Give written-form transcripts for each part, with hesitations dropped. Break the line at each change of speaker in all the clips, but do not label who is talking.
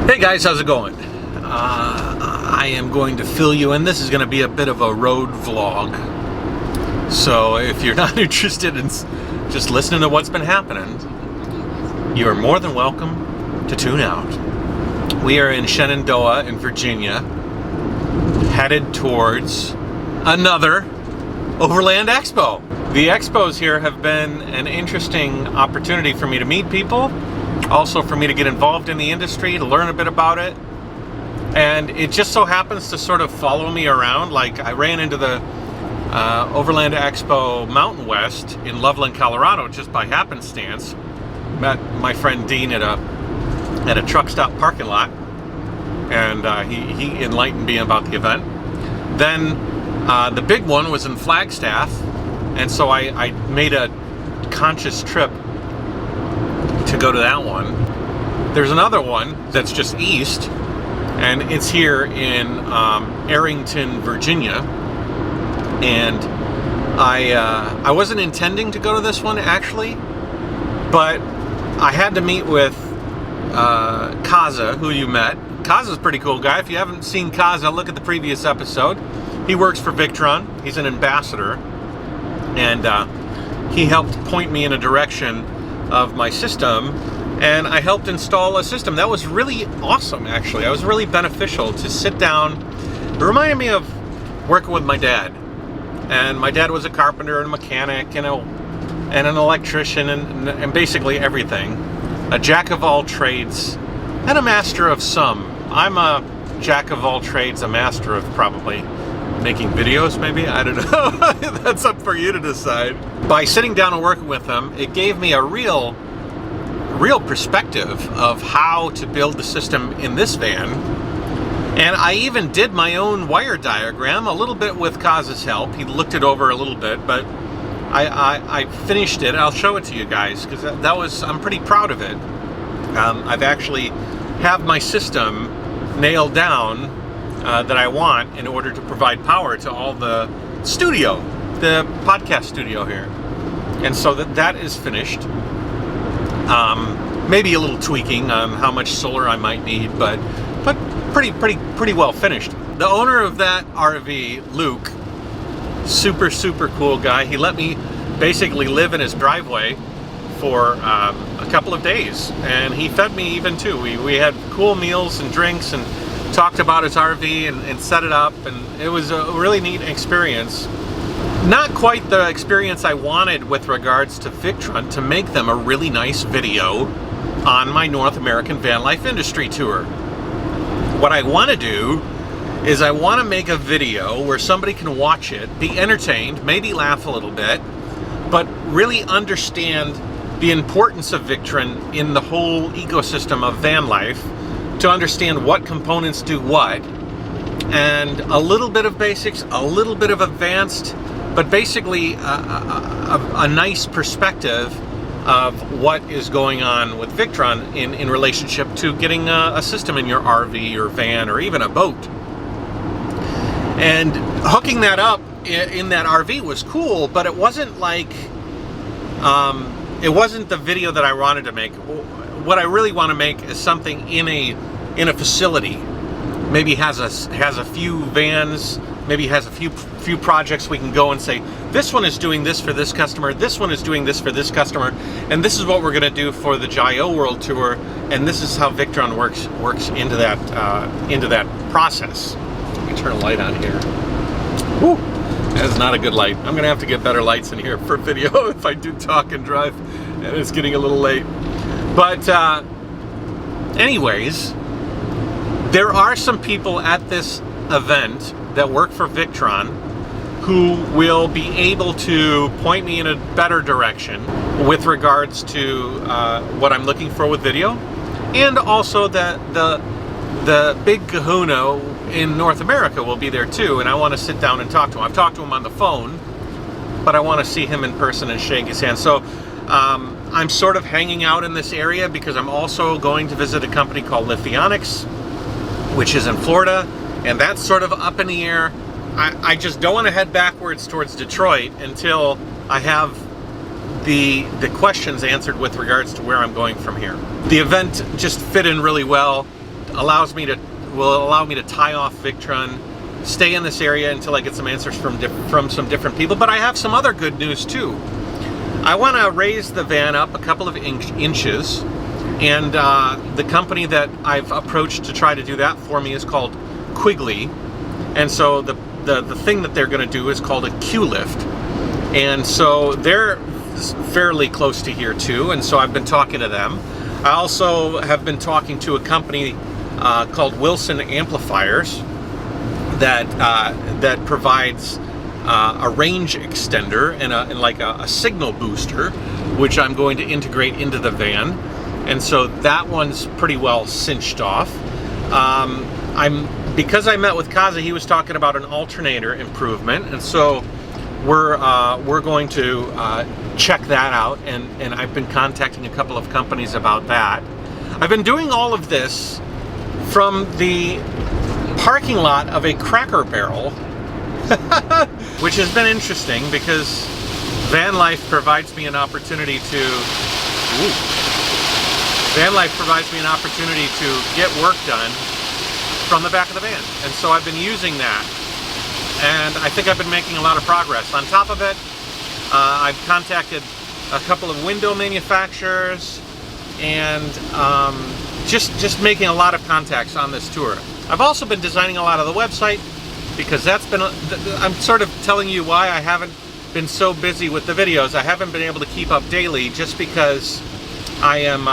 Hey guys, how's it going? I am going to fill you in. This is going to be a bit of a road vlog. So if you're not interested in just listening to what's been happening, you are more than welcome to tune out. We are in Shenandoah in Virginia, headed towards another Overland Expo. The expos here have been an interesting opportunity for me to meet people, also for me to get involved in the industry, to learn a bit about it. And it just so happens to sort of follow me around. Like, I ran into the Overland Expo Mountain West in Loveland, Colorado, just by happenstance. Met my friend Dean at a truck stop parking lot, and he enlightened me about the event. Then the big one was in Flagstaff, and so I made a conscious trip to go to that one. There's another one that's just east, and it's here in Arrington, Virginia. And I wasn't intending to go to this one actually, but I had to meet with Kaza, who you met. Kaza's a pretty cool guy. If you haven't seen Kaza, look at the previous episode. He works for Victron. He's an ambassador, and he helped point me in a direction of my system, and I helped install a system that was really awesome. Actually, it was really beneficial to sit down. It reminded me of working with my dad, and my dad was a carpenter and a mechanic, and an electrician, and basically everything. A jack of all trades and a master of some. I'm a jack of all trades, a master of probably making videos, maybe? I don't know. That's up for you to decide. By sitting down and working with them, it gave me a real perspective of how to build the system in this van. And I even did my own wire diagram, a little bit with Kaza's help. He looked it over a little bit, but I finished it. I'll show it to you guys, because I'm pretty proud of it. I've actually have my system nailed down that I want in order to provide power to all the studio, the podcast studio here. And so that is finished. Maybe a little tweaking on how much solar I might need, but pretty well finished. The owner of that RV, Luke, super cool guy. He let me basically live in his driveway for a couple of days, and he fed me even too. We had cool meals and drinks and talked about his RV and set it up, and it was a really neat experience. Not quite the experience I wanted with regards to Victron, to make them a really nice video on my North American van life industry tour. What I want to do is I want to make a video where somebody can watch it, be entertained, maybe laugh a little bit, but really understand the importance of Victron in the whole ecosystem of van life, to understand what components do what, and a little bit of basics, a little bit of advanced, but basically a nice perspective of what is going on with Victron in relationship to getting a system in your RV or van or even a boat. And hooking that up in that RV was cool, but it wasn't like, it wasn't the video that I wanted to make. What I really want to make is something in a facility. Maybe has a few vans, maybe has a few projects we can go and say, this one is doing this for this customer, this one is doing this for this customer, and this is what we're going to do for the JaYoe World Tour, and this is how Victron works into that process. Let me turn a light on here. Woo! That's not a good light. I'm going to have to get better lights in here for video if I do talk and drive, and it's getting a little late. But anyways, there are some people at this event that work for Victron who will be able to point me in a better direction with regards to what I'm looking for with video, and also the big kahuna in North America will be there too, and I want to sit down and talk to him. I've talked to him on the phone, but I want to see him in person and shake his hand. So I'm sort of hanging out in this area because I'm also going to visit a company called Lithionics, which is in Florida, and that's sort of up in the air. I just don't want to head backwards towards Detroit until I have the questions answered with regards to where I'm going from here. The event just fit in really well. will allow me to tie off Victron, stay in this area until I get some answers from some different people. But I have some other good news too. I want to raise the van up a couple of inches, and the company that I've approached to try to do that for me is called Quigley, and so the thing that they're going to do is called a Q-lift, and so they're fairly close to here too, and so I've been talking to them. I also have been talking to a company called Wilson Amplifiers that provides a range extender and like a signal booster, which I'm going to integrate into the van, and so that one's pretty well cinched off. Because I met with Kaza, he was talking about an alternator improvement, and so we're going to check that out, and I've been contacting a couple of companies about that. I've been doing all of this from the parking lot of a Cracker Barrel, which has been interesting because van life provides me an opportunity to get work done from the back of the van, and so I've been using that, and I think I've been making a lot of progress. On top of it, I've contacted a couple of window manufacturers, and just making a lot of contacts on this tour. I've also been designing a lot of the website, because that's been, I'm sort of telling you why I haven't been so busy with the videos. I haven't been able to keep up daily just because I'm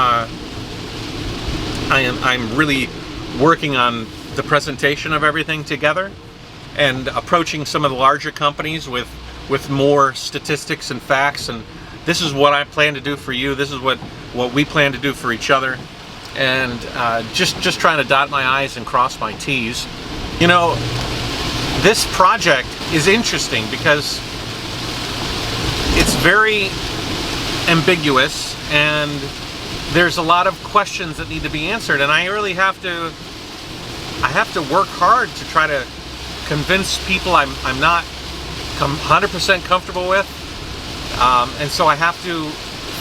really working on the presentation of everything together and approaching some of the larger companies with more statistics and facts, and this is what I plan to do for you, this is what we plan to do for each other, and just trying to dot my I's and cross my T's. You know, this project is interesting because it's very ambiguous, and there's a lot of questions that need to be answered, and I really have to work hard to try to convince people I'm not 100% comfortable with, and so I have to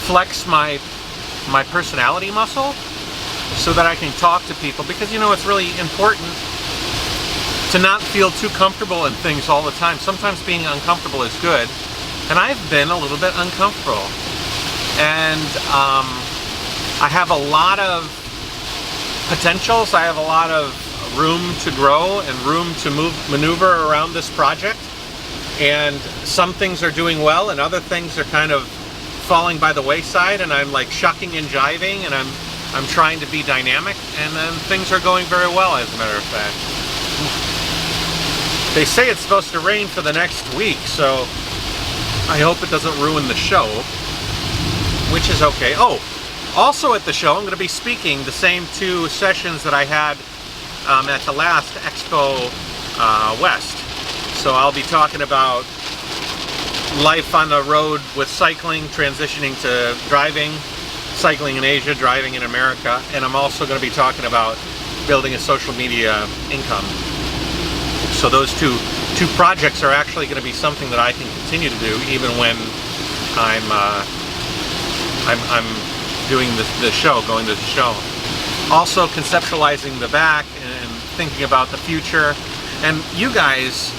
flex my personality muscle so that I can talk to people, because you know, it's really important to not feel too comfortable in things all the time. Sometimes being uncomfortable is good, and I've been a little bit uncomfortable, and I have a lot of potentials. I have a lot of room to grow and room to maneuver around this project, and some things are doing well and other things are kind of falling by the wayside, and I'm like shucking and jiving, and I'm trying to be dynamic, and then things are going very well, as a matter of fact. They say it's supposed to rain for the next week, so I hope it doesn't ruin the show, which is okay. Oh, also at the show, I'm going to be speaking the same 2 sessions that I had at the last Expo West. So I'll be talking about life on the road with cycling, transitioning to driving, cycling in Asia, driving in America, and I'm also going to be talking about building a social media income. So those two projects are actually going to be something that I can continue to do even when I'm doing the show, going to the show. Also conceptualizing the back and thinking about the future. And you guys,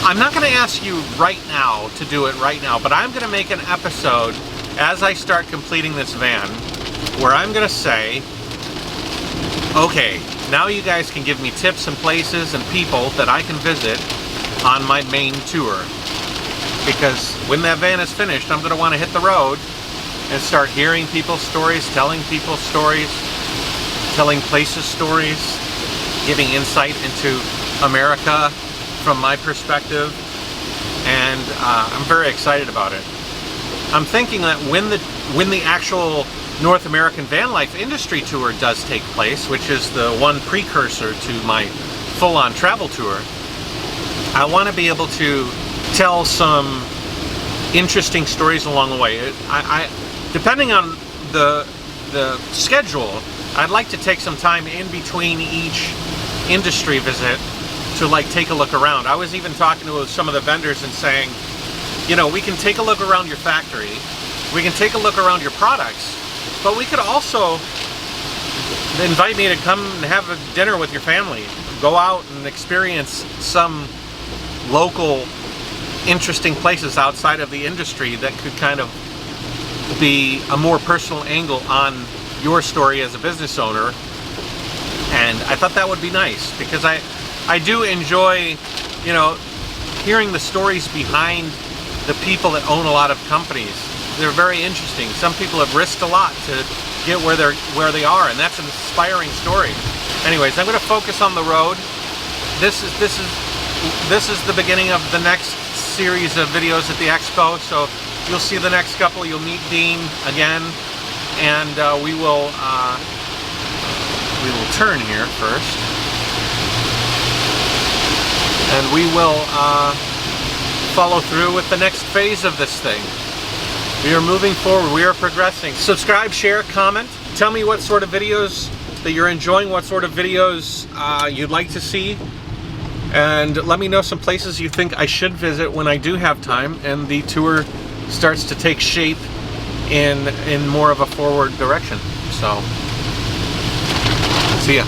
I'm not going to ask you right now to do it right now, but I'm going to make an episode as I start completing this van where I'm going to say, okay, now you guys can give me tips and places and people that I can visit on my main tour. Because when that van is finished, I'm going to want to hit the road and start hearing people's stories, telling people's stories, telling places stories, giving insight into America from my perspective, and I'm very excited about it. I'm thinking that when the actual North American van life industry tour does take place, which is the one precursor to my full-on travel tour, I want to be able to tell some interesting stories along the way. Depending on the schedule, I'd like to take some time in between each industry visit to like take a look around. I was even talking to some of the vendors and saying, you know, we can take a look around your factory, we can take a look around your products, but we could also invite me to come and have a dinner with your family. Go out and experience some local interesting places outside of the industry that could kind of be a more personal angle on your story as a business owner. And I thought that would be nice, because I do enjoy, you know, hearing the stories behind the people that own a lot of companies. They're very interesting. Some people have risked a lot to get where they are, and that's an inspiring story. Anyways, I'm going to focus on the road. This is the beginning of the next series of videos at the expo. So you'll see the next couple. You'll meet Dean again, and we will turn here first, and we will follow through with the next phase of this thing. We are moving forward. We are progressing. Subscribe, share, comment. Tell me what sort of videos that you're enjoying, what sort of videos you'd like to see, and let me know some places you think I should visit when I do have time and the tour starts to take shape in more of a forward direction. So, see ya.